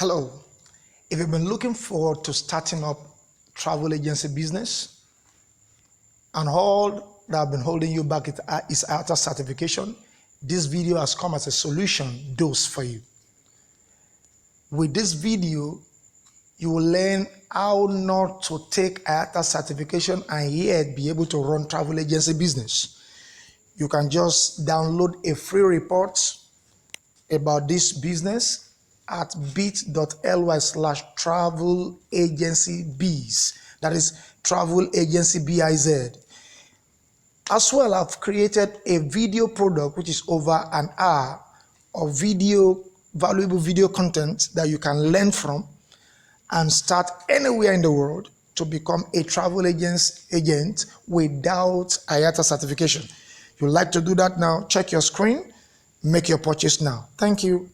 Hello. If you've been looking forward to starting up travel agency business and all that have been holding you back is Iata certification, this video has come as a solution dose for you. With this video, you will learn how not to take Iata certification and yet be able to run travel agency business. You can just download a free report about this business at bit.ly/travel agency biz. That is travel agency biz. As well, I've created a video product which is over an hour of valuable video content that you can learn from and start anywhere in the world to become a travel agent without Iata certification. If you'd like to do that now, check your screen, make your purchase now. Thank you.